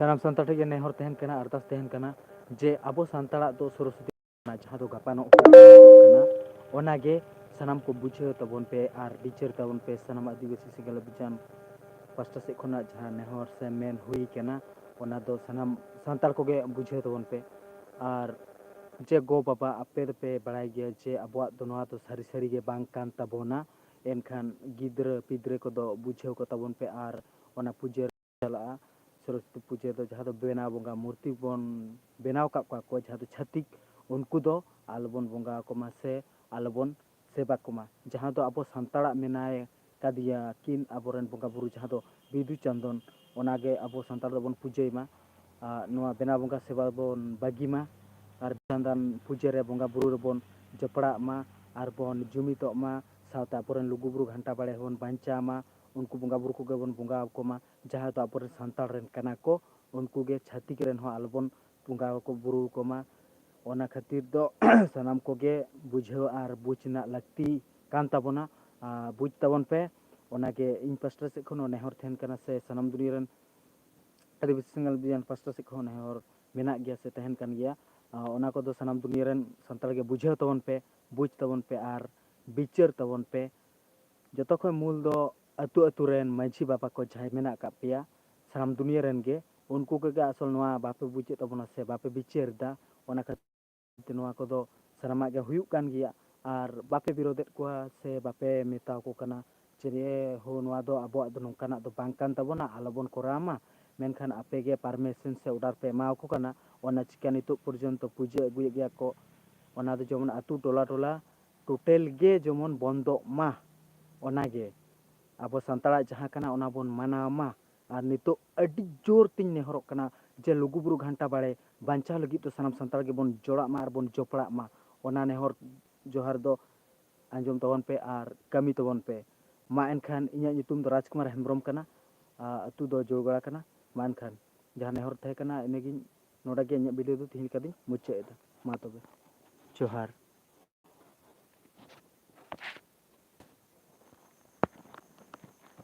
ᱥᱟᱱᱟᱢ ᱥᱟᱱᱛᱟᱲ ᱴᱷᱮᱱ ᱜᱮ ᱱᱮᱦᱚᱨ ᱛᱟᱦᱮᱱ ᱠᱟᱱᱟ, ᱟᱨᱫᱟᱥ ᱛᱟᱦᱮᱱ ᱠᱟᱱᱟ ᱡᱮ ᱟᱵᱚ ᱥᱟᱱᱛᱟᱲᱟᱜ ᱫᱚ ᱥᱚᱨᱚᱥᱚᱛᱤ ᱡᱟᱦᱟᱸ ᱫᱚ ᱜᱟᱯᱟᱱᱚᱜ ᱠᱟᱱᱟ ᱚᱱᱟᱜᱮ ᱥᱟᱱᱟᱢ ᱠᱚ ᱵᱩᱡᱷᱟᱹᱣ ᱛᱟᱵᱚᱱ ᱯᱮ ᱟᱨ ᱵᱤᱪᱟᱹᱨ ᱛᱟᱵᱚᱱ ᱯᱮ। ᱥᱟᱱᱟᱢ ᱟᱹᱫᱤᱵᱟᱹᱥᱤ ᱥᱮᱸᱜᱮᱞ ᱚᱵᱷᱤᱡᱟᱱ ᱯᱟᱥᱴᱟ ᱥᱮᱫ ᱠᱷᱚᱱᱟᱜ ᱡᱟᱦᱟᱸ ᱱᱮᱦᱚᱨ ᱥᱮ ᱢᱮᱱ ᱦᱩᱭ ᱠᱟᱱᱟ ᱚᱱᱟ ᱫᱚ ᱥᱟᱱᱟᱢ ᱥᱟᱱᱛᱟᱲ ᱠᱚᱜᱮ ᱵᱩᱡᱷᱟᱹᱣ ᱛᱟᱵᱚᱱ ᱯᱮ। ᱟᱨ ᱡᱮ ᱜᱚ ᱵᱟᱵᱟ ᱟᱯᱮ ᱫᱚᱯᱮ ᱵᱟᱲᱟᱭ ᱜᱮᱭᱟ ᱡᱮ ᱟᱵᱚᱣᱟᱜ ᱫᱚ ᱱᱚᱣᱟ ᱫᱚ ᱥᱟᱹᱨᱤ ᱥᱟᱹᱨᱤᱜᱮ ᱵᱟᱝ ᱠᱟᱱ ᱛᱟᱵᱚᱱᱟ। ᱮᱱᱠᱷᱟन ᱜᱤᱫᱽᱨᱟᱹ ᱯᱤᱫᱽᱨᱟᱹ ᱠᱚᱫᱚ ᱵᱩᱡᱷᱟᱹᱣ ᱠᱚ ᱛᱟᱵᱚᱱ ᱯᱮ ᱟᱨ ᱚᱱᱟ ᱯᱩᱡᱟᱹ ᱪᱟᱞᱟᱜᱼᱟ। ᱥᱚᱨᱚᱥᱚᱛᱤ ᱯᱩᱡᱟᱹ ᱫᱚ ᱡᱟᱦᱟᱸ ᱫᱚ ᱵᱮᱱᱟᱣ ᱵᱚᱸᱜᱟ ᱢᱩᱨᱛᱤ ᱵᱚᱱ ᱵᱮᱱᱟᱣ ᱟᱠᱟᱫ ᱠᱚᱣᱟ ᱠᱚ ᱡᱟᱦᱟᱸ ᱫᱚ ᱪᱷᱟᱹᱛᱤᱠ, ᱩᱱᱠᱩ ᱫᱚ ᱟᱞᱚᱵᱚᱱ ᱵᱚᱸᱜᱟ ᱟᱠᱚ ᱢᱟ ᱥᱮ ᱟᱞᱚᱵᱚᱱ ᱥᱮᱵᱟ ᱠᱚᱢᱟ। ᱡᱟᱦᱟᱸ ᱫᱚ ᱟᱵᱚ ᱥᱟᱱᱛᱟᱲᱟᱜ ᱢᱮᱱᱟᱭ ᱠᱟᱫᱮᱭᱟ ᱠᱤᱱ ᱟᱵᱚᱨᱮᱱ ᱵᱚᱸᱜᱟ ᱵᱩᱨᱩ ᱡᱟᱦᱟᱸ ᱫᱚ ᱵᱤᱫᱩ ᱪᱟᱸᱫᱟᱱ, ᱚᱱᱟᱜᱮ ᱟᱵᱚ ᱥᱟᱱᱛᱟᱲ ᱫᱚᱵᱚᱱ ᱯᱩᱡᱟᱹᱭ ᱢᱟ। ᱱᱚᱣᱟ ᱵᱮᱱᱟᱣ ᱵᱚᱸᱜᱟ ᱥᱮᱵᱟ ᱵᱚᱱ ᱵᱟᱹᱜᱤ ᱢᱟ ᱟᱨ ᱪᱟᱸᱫᱟᱱ ᱯᱩᱡᱟᱹ ᱨᱮ ᱵᱚᱸᱜᱟ ᱵᱩᱨᱩ ᱨᱮᱵᱚᱱ ᱡᱚᱯᱲᱟᱜ ᱢᱟ ᱟᱨᱵᱚᱱ ᱡᱩᱢᱤᱫᱚᱜ ᱢᱟ। ᱥᱟᱶᱛᱮ ᱟᱵᱚᱨᱮᱱ ᱞᱩᱜᱩᱵᱩᱨᱩ ᱜᱷᱟᱱᱴᱟ ᱵᱟᱲᱮ ᱦᱚᱸᱵᱚᱱ ᱵᱟᱧᱪᱟᱣ ᱢᱟ। ᱩᱱᱠᱩ ᱵᱚᱸᱜᱟ ᱵᱩᱨᱩ ᱠᱚᱜᱮ ᱵᱚᱱ ᱵᱚᱸᱜᱟ ᱟᱠᱚ ᱢᱟ ᱡᱟᱦᱟᱸ ᱫᱚ ᱟᱵᱚᱨᱮᱱ ᱥᱟᱱᱛᱟᱲ ᱨᱮᱱ ᱠᱟᱱᱟ ᱠᱚ। ᱩᱱᱠᱩ ᱜᱮ ᱪᱷᱟᱹᱛᱤᱠ ᱨᱮᱱ ᱦᱚᱸ ᱟᱞᱚᱵᱚᱱ ᱵᱚᱸᱜᱟ ᱟᱠᱚ ᱵᱩᱨᱩ ᱟᱠᱚ ᱢᱟ। ᱚᱱᱟ ᱠᱷᱟᱹᱛᱤᱨ ᱫᱚ ᱥᱟᱱᱟᱢ ᱠᱚᱜᱮ ᱵᱩᱡᱷᱟᱹᱣ ᱟᱨ ᱵᱩᱡᱽ ᱨᱮᱱᱟᱜ ᱞᱟᱹᱠᱛᱤ ᱠᱟᱱ ᱛᱟᱵᱚᱱᱟ। ᱵᱩᱡᱽ ᱛᱟᱵᱚᱱ ᱯᱮ, ᱚᱱᱟᱜᱮ ᱤᱧ ᱯᱟᱥᱴᱟ ᱥᱮᱫ ᱠᱷᱚᱱ ᱦᱚᱸ ᱱᱮᱦᱚᱨ ᱛᱟᱦᱮᱱ ᱠᱟᱱᱟ ᱥᱮ ᱥᱟᱱᱟᱢ ᱫᱩᱱᱤᱭᱟᱹ ᱨᱮᱱ ᱟᱹᱫᱤᱵᱟᱹᱥᱤ ᱥᱮᱸᱜᱮᱞ ᱚᱵᱷᱤᱡᱟᱱ ᱯᱟᱥᱴᱟ ᱥᱮᱫ ᱠᱷᱚᱱ ᱱᱮᱦᱚᱨ ᱢᱮᱱᱟᱜ ᱜᱮᱭᱟ ᱥᱮ ᱛᱟᱦᱮᱱ ᱠᱟᱱ ᱜᱮᱭᱟ। ᱚᱱᱟ ᱠᱚᱫᱚ ᱥᱟᱱᱟᱢ ᱫᱩᱱᱤᱭᱟᱹ ᱨᱮᱱ ᱥᱟᱱᱛᱟᱲ ᱜᱮ ᱵᱩᱡᱷᱟᱹᱣ ᱛᱟᱵᱚᱱ ᱯᱮ, ᱵᱩᱡᱽ ᱛᱟᱵᱚᱱ ᱯᱮ ᱟᱨ ᱵᱤᱪᱟᱹᱨ ᱛᱟᱵᱚᱱ ᱯᱮ। ᱡᱚᱛᱚ ᱠᱷᱚᱱ ᱢᱩᱞ ᱫᱚ ᱟᱹᱛᱩ ᱟᱹᱛᱩ ᱨᱮᱱ ᱢᱟᱺᱡᱷᱤ ᱵᱟᱵᱟ ᱠᱚ ᱡᱟᱦᱟᱸᱭ ᱢᱮᱱᱟᱜ ᱟᱠᱟᱫ ᱯᱮᱭᱟ ᱥᱟᱱᱟᱢ ᱫᱩᱱᱤᱭᱟᱹ ᱨᱮᱱ ᱜᱮ, ᱩᱱᱠᱩ ᱠᱚᱜᱮ ᱟᱥᱚᱞ ᱱᱚᱣᱟ ᱵᱟᱯᱮ ᱵᱩᱡᱮᱫ ᱛᱟᱵᱚᱱᱟ ᱥᱮ ᱵᱟᱯᱮ ᱵᱤᱪᱟᱹᱨ ᱮᱫᱟ। ᱚᱱᱟ ᱠᱷᱟᱹᱛᱤᱨ ᱛᱮ ᱱᱚᱣᱟ ᱠᱚᱫᱚ ᱥᱟᱱᱟᱢᱟᱜ ᱜᱮ ᱦᱩᱭᱩᱜ ᱠᱟᱱ ᱜᱮᱭᱟ ᱟᱨ ᱵᱟᱯᱮ ᱵᱤᱨᱳᱫᱮᱫ ᱠᱚᱣᱟ ᱥᱮ ᱵᱟᱯᱮ ᱢᱮᱛᱟᱣᱟᱠᱚ ᱠᱟᱱᱟ ᱡᱮ ᱦᱳ ᱱᱚᱣᱟ ᱫᱚ ᱟᱵᱚᱣᱟᱜ ᱫᱚ ᱱᱚᱝᱠᱟᱱᱟᱜ ᱫᱚ ᱵᱟᱝ ᱠᱟᱱ ᱛᱟᱵᱚᱱᱟ, ᱟᱞᱚᱵᱚᱱ ᱠᱚᱨᱟᱣ ᱢᱟ। ᱢᱮᱱᱠᱷᱟᱱ ᱟᱯᱮᱜᱮ ᱯᱟᱨᱢᱤᱥᱚᱱ ᱥᱮ ᱚᱰᱟᱨ ᱯᱮ ᱮᱢᱟᱣᱟᱠᱚ ᱠᱟᱱᱟ, ᱚᱱᱟ ᱪᱤᱠᱟᱹ ᱱᱤᱛᱚᱜ ᱯᱚᱨᱡᱚᱱᱛᱚ ᱯᱩᱡᱟᱹ ᱟᱹᱜᱩᱭᱮᱫ ᱜᱮᱭᱟ ᱠᱚ। ᱚᱱᱟ ᱫᱚ ᱡᱮᱢᱚᱱ ᱟᱹᱛᱩ ᱴᱚᱞᱟ ᱴᱚᱞᱟ ᱴᱳᱴᱮᱞ ᱜᱮ ᱡᱮᱢᱚᱱ ᱵᱚᱱᱫᱚᱜ ᱢᱟ। ᱚᱱᱟᱜᱮ ᱟᱵᱚ ᱥᱟᱱᱛᱟᱲᱟᱜ ᱡᱟᱦᱟᱸ ᱠᱟᱱᱟ ᱚᱱᱟ ᱵᱚᱱ ᱢᱟᱱᱟᱣ ᱢᱟ। ᱟᱨ ᱱᱤᱛᱚᱜ ᱟᱹᱰᱤ ᱡᱳᱨ ᱛᱤᱧ ᱱᱮᱦᱚᱨᱚᱜ ᱠᱟᱱᱟ ᱡᱮ ᱞᱩᱜᱩᱵᱩᱨᱩ ᱜᱷᱟᱱᱴᱟ ᱵᱟᱲᱮ ᱵᱟᱧᱪᱟᱣ ᱞᱟᱹᱜᱤᱫ ᱫᱚ ᱥᱟᱱᱟᱢ ᱥᱟᱱᱛᱟᱲ ᱜᱮᱵᱚᱱ ᱡᱚᱲᱟᱜ ᱢᱟ ᱟᱨᱵᱚᱱ ᱡᱚᱯᱲᱟᱜ ᱢᱟ। ᱚᱱᱟ ᱱᱮᱦᱚᱨ ᱡᱚᱦᱟᱨ ᱫᱚ ᱟᱸᱡᱚᱢ ᱛᱟᱵᱚᱱ ᱯᱮ ᱟᱨ ᱠᱟᱹᱢᱤ ᱛᱟᱵᱚᱱ ᱯᱮ। ᱢᱟ ᱮᱱᱠᱷᱟᱱ ᱤᱧᱟᱹᱜ ᱧᱩᱛᱩᱢ ᱫᱚ ᱨᱟᱡᱽᱠᱩᱢᱟᱨ ᱦᱮᱢᱵᱨᱚᱢ ᱠᱟᱱᱟ, ᱟᱹᱛᱩ ᱫᱚ ᱡᱳᱲᱜᱟᱲᱟ ᱠᱟᱱᱟ। ᱢᱟ ᱮᱱᱠᱷᱟᱱ ᱡᱟᱦᱟᱸ ᱱᱮᱦᱚᱨ ᱛᱟᱦᱮᱸ ᱠᱟᱱᱟ ᱤᱱᱟᱹᱜᱤᱧ, ᱱᱚᱰᱮ ᱜᱮ ᱤᱧᱟᱹᱜ ᱵᱷᱤᱰᱤᱭᱳ ᱫᱚ ᱛᱮᱦᱮᱧ ᱞᱮᱠᱟ ᱫᱚᱧ ᱢᱩᱪᱟᱹᱫ ᱮᱫᱟ। ᱢᱟ ᱛᱚᱵᱮ ᱡᱚᱦᱟᱨ।